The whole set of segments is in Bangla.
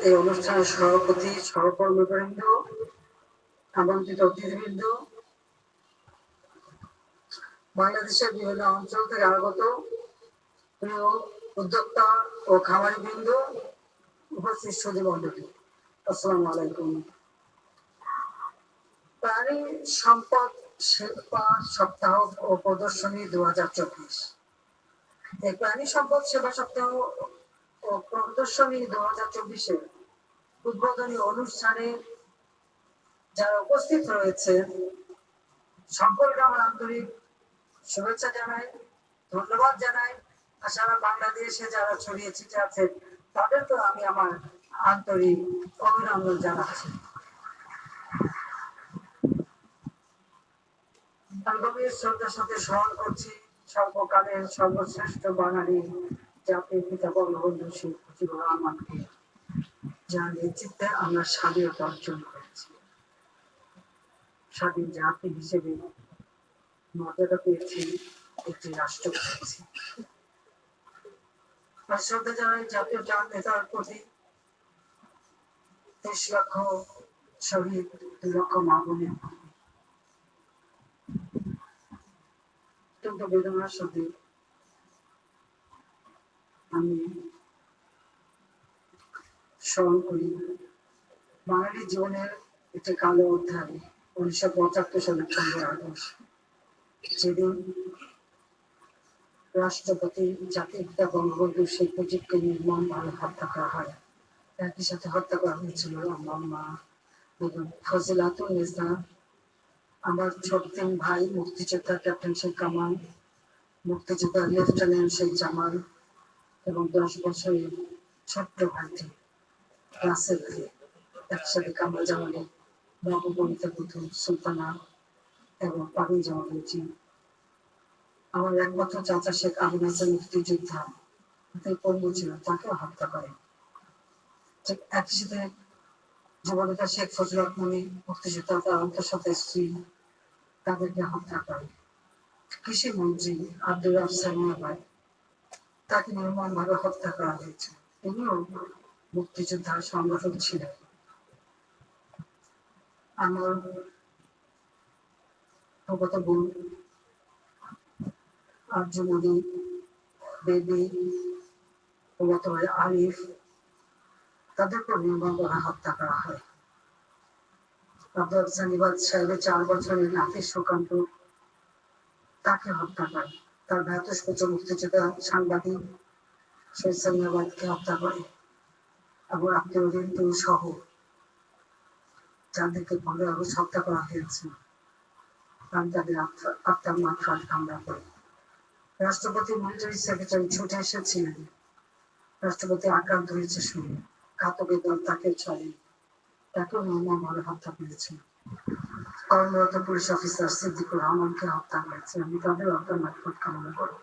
এই অনুষ্ঠানের সভাপতি, সহকর্মীবৃন্দ, আমন্ত্রিত অতিথিবৃন্দ, বাংলাদেশের বিভিন্ন অঞ্চল থেকে আগত প্রিয় উদ্যোক্তা ও খামারি বৃন্দ, উপস্থিত সুধীমণ্ডলী, আসসালামু আলাইকুম। প্রাণী সম্পদ সেবা সপ্তাহ ও প্রদর্শনী 2024। এই প্রাণী সম্পদ সেবা সপ্তাহ ও প্রদর্শনী 2024-এর উদ্বোধনী অনুষ্ঠানে যারা উপস্থিত রয়েছে সকলকে আমার আন্তরিক শুভেচ্ছা জানাই, ধন্যবাদ জানাই। আর সারা বাংলাদেশে যারা ছড়িয়ে ছিটে আছে তাদেরকে আমি আমার আন্তরিক অভিনন্দন জানাচ্ছি। গভীর শ্রদ্ধার সাথে স্মরণ করছি সর্বকালের সর্বশ্রেষ্ঠ বাঙালি জাতির পিতা বঙ্গবন্ধু শেখ মুজিবুর রহমানকে, যার নেতৃত্বে আমরা স্বাধীনতা অর্জন করেছি, স্বাধীন জাতি হিসেবে মর্যাদা পেয়েছি, একটি রাষ্ট্র পেয়েছি। শ্রদ্ধা জানাই জাতীয় নেতার প্রতি, ৩০ লক্ষ শহীদ, ২ লক্ষ মা বোনের অত্যন্ত বেদনার সাথে আমি স্মরণ করি বাঙালি জীবনের একটি কালো অধ্যায় 1975 সালের 15 আগস্ট, যেদিন রাষ্ট্রপতি জাতির পিতা বঙ্গবন্ধু শেখ মুজিবকে নির্মমভাবে হত্যা করা হয়। একই সাথে হত্যা করা হয়েছিল আমার মা বেগম ফজিলাতুন নেসা, আমার ছোট 3 ভাই মুক্তিযোদ্ধা ক্যাপ্টেন শেখ কামাল, মুক্তিযোদ্ধা লেফটেন্যান্ট শেখ জামাল এবং 10 বছরের ছোট্ট ভাইটি রাসেলকে একসাথে কামাল জামালে, নববনিতা পুতুল সুলতানা এবং পারুল জামালের জি। আমার একমাত্র চাচা শেখ আবু নাসের মুক্তিযোদ্ধা পঙ্গ ছিল, তাকেও হত্যা করে। ঠিক একই সাথে যুবনেতা শেখ ফজলুল মনি মুক্তিযোদ্ধা, তার অন্তঃসত্ত্বা স্ত্রী, তাদেরকে হত্যা করে। কৃষি মন্ত্রী আব্দুর রাফসান ভাই, তাকে নির্মমভাবে হত্যা করা হয়েছে। তিনিও মুক্তিযোদ্ধার সংগঠক ছিলেন। আমার ভগত বোন আর্যমণি, বেবি, ভগত ভাই আরিফ, তাদেরকে নির্মমভাবে হত্যা করা হয়। আব্দুল সানিবাদ সাহেবের 4 বছরের নাতি সুকান্ত, তাকে হত্যা করে। তার ভ্রাতুষ্পুত্র মুক্তিযোদ্ধা সাংবাদিক শহীদ সানিবাদকে হত্যা করে এবং আব্দুল রিন্টু সহ যাদেরকে 15 আগস্ট হত্যা করা হয়েছে, আমি তাদের আত্মার মাত্রার কামনা করি। রাষ্ট্রপতি মিলিটারি সেক্রেটারি ছুটে এসেছিলেন, রাষ্ট্রপতি আক্রান্ত হয়েছে শুনে ঘাতকের দল তাকে চলে, তাকেও নির্মমভাবে হত্যা করেছে। কর্মরত পুলিশ অফিসার সিদ্দিকুর রহমানকে হত্যা করেছে, আমি তাদের আত্মার মাত্রার কামনা করি।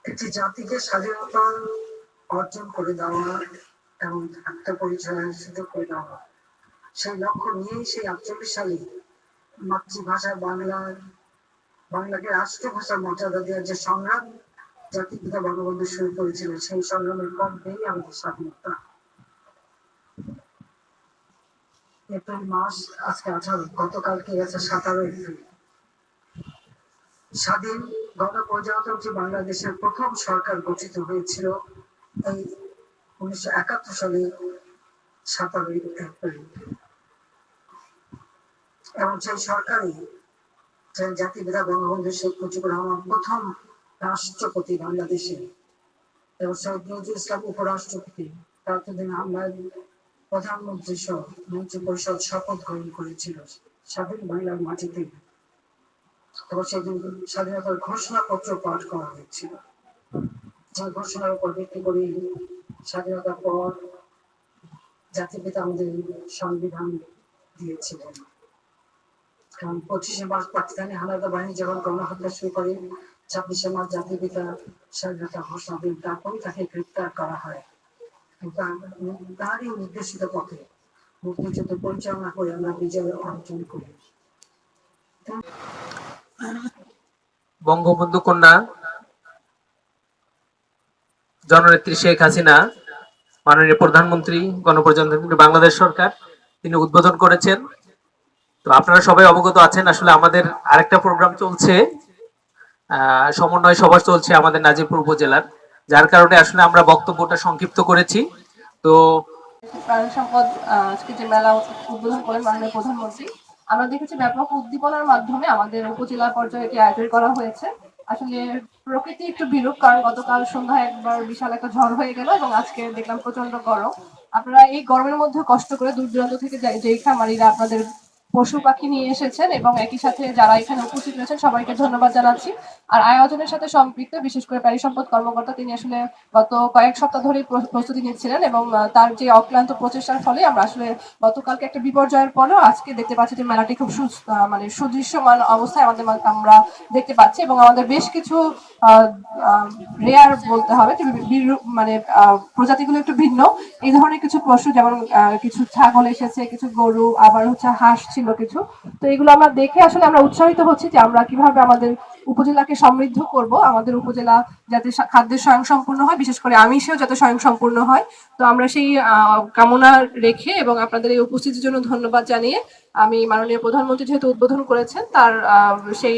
একটি জাতিকে স্বাধীনতা অর্জন করে দেওয়া এবং আত্মপরিচয়ের সুযোগ করে দেওয়া, সেই লক্ষ্য নিয়েই সেই 48 সালে মাতৃভাষা বাংলাকে রাষ্ট্রভাষার মর্যাদা দেওয়ার যে সংগ্রাম জাতির পিতা বঙ্গবন্ধু শুরু করেছিলেন, সেই সংগ্রামের পথেই আমাদের স্বাধীনতা। এপ্রিল মাস আজকে 18, গতকালকে গেছে 17 এপ্রিল। স্বাধীন গণপ্রজাতন্ত্রী বাংলাদেশের প্রথম সরকার গঠিত হয়েছিল এই 1971 সালে 17 এপ্রিল, এবং সেই সরকারই জাতির পিতা বঙ্গবন্ধু শেখ মুজিবুর রহমান প্রথম রাষ্ট্রপতি বাংলাদেশে, এবং শহীদ নজরুল ইসলাম উপরাষ্ট্রপতি, তারপরে আমরা প্রধানমন্ত্রী সহ মন্ত্রী পরিষদ শপথ গ্রহণ করেছিল স্বাধীন বাংলার মাটিতে, এবং সেদিন স্বাধীনতার ঘোষণাপত্র পাঠ করা হয়েছিল, যে ঘোষণার উপর ভিত্তি করে স্বাধীনতার পর জাতির পিতা আমাদের সংবিধান দিয়েছিলেন। কারণ 25শে মার্চ পাকিস্তানি হানাদার বাহিনী যখন গণহত্যা শুরু করে, 26শে মার্চ জাতির পিতা স্বাধীনতা ঘোষণা দেন, তারপরে তাকে গ্রেপ্তার করা হয়। তারই নির্দেশিত পথে মুক্তিযুদ্ধ পরিচালনা করে আমরা বিজয় অর্জন করি। বঙ্গবন্ধু কন্যা জননেত্রী শেখ হাসিনা, মাননীয় প্রধানমন্ত্রী, গণপ্রজাতন্ত্রী বাংলাদেশ সরকার, তিনি উদ্বোধন করেছেন। তো আপনারা সবাই অবগত আছেন, আসলে আমাদের আরেকটা প্রোগ্রাম চলছে, সমন্বয় সভা চলছে আমাদের নাজিরপুর উপজেলার, যার কারণে আসলে আমরা বক্তব্যটা সংক্ষিপ্ত করেছি। তো প্রাণী সম্পদ আজকে যে মেলা উদ্বোধন করেন মাননীয় প্রধানমন্ত্রী, আমরা দেখেছি ব্যাপক উদ্দীপনার মাধ্যমে আমাদের উপজেলা পর্যায়ে এটি আয়োজন করা হয়েছে। আসলে প্রকৃতি একটু বিরূপ, কারণ গতকাল সন্ধ্যায় একবার বিশাল একটা ঝড় হয়ে গেল এবং আজকে দেখলাম প্রচন্ড গরম। আপনারা এই গরমের মধ্যে কষ্ট করে দূর দূরান্ত থেকে যেই খামারিরা আপনাদের পশু পাখি নিয়ে এসেছেন এবং একই সাথে যারা এখানে উপস্থিত রয়েছেন সবাইকে ধন্যবাদ জানাচ্ছি। আর আয়োজনের সাথে সম্পৃক্ত বিশেষ করে প্রাণী সম্পদ কর্মকর্তা, তিনি আসলে গত কয়েক সপ্তাহ ধরে প্রস্তুতি নিচ্ছিলেন এবং তার যে অক্লান্ত প্রচেষ্টার ফলে আমরা আসলে গতকালকে একটা বিপর্যয়ের পরেও আজকে দেখতে পাচ্ছি যে মেলাটি খুব মানে সুদৃশ্যমান অবস্থায় আমরা দেখতে পাচ্ছি এবং আমাদের বেশ কিছু রেয়ার বলতে হবে যে মানে প্রজাতিগুলো একটু ভিন্ন। এই ধরনের কিছু পশু যেমন কিছু ছাগল এসেছে, কিছু গরু, আবার হচ্ছে হাঁস ছিল কিছু। তো এগুলো আমরা দেখে আসলে আমরা উৎসাহিত হচ্ছি যে আমরা কিভাবে আমাদের উপজেলাকে সমৃদ্ধ করব, আমাদের উপজেলা যাতে খাদ্যের স্বয়ংসম্পূর্ণ হয়, বিশেষ করে আমিষেও যাতে স্বয়ংসম্পূর্ণ হয়। তো আমরা সেই কামনা রেখে এবং আপনাদের এই উপস্থিতির জন্য ধন্যবাদ জানিয়ে আমি মাননীয় প্রধানমন্ত্রী যেহেতু উদ্বোধন করেছেন তার সেই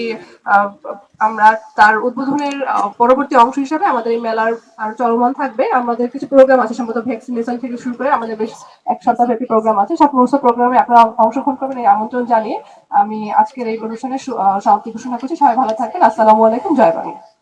আমরা তার উদ্বোধনের পরবর্তী অংশ হিসাবে আমাদের এই মেলার আর চলমান থাকবে। আমাদের কিছু প্রোগ্রাম আছে, সম্ভবত ভ্যাকসিনেশন থেকে শুরু করে আমাদের বেশ এক সপ্তাহ ব্যাপী প্রোগ্রাম আছে। সমস্ত প্রোগ্রামে আপনারা অংশগ্রহণ করবেন এই আমন্ত্রণ জানিয়ে আমি আজকের এই অনুষ্ঠানের সমাপ্তি ঘোষণা করছি। সবাই ভালো থাকবেন। আসসালামু আলাইকুম। জয় বাংলা।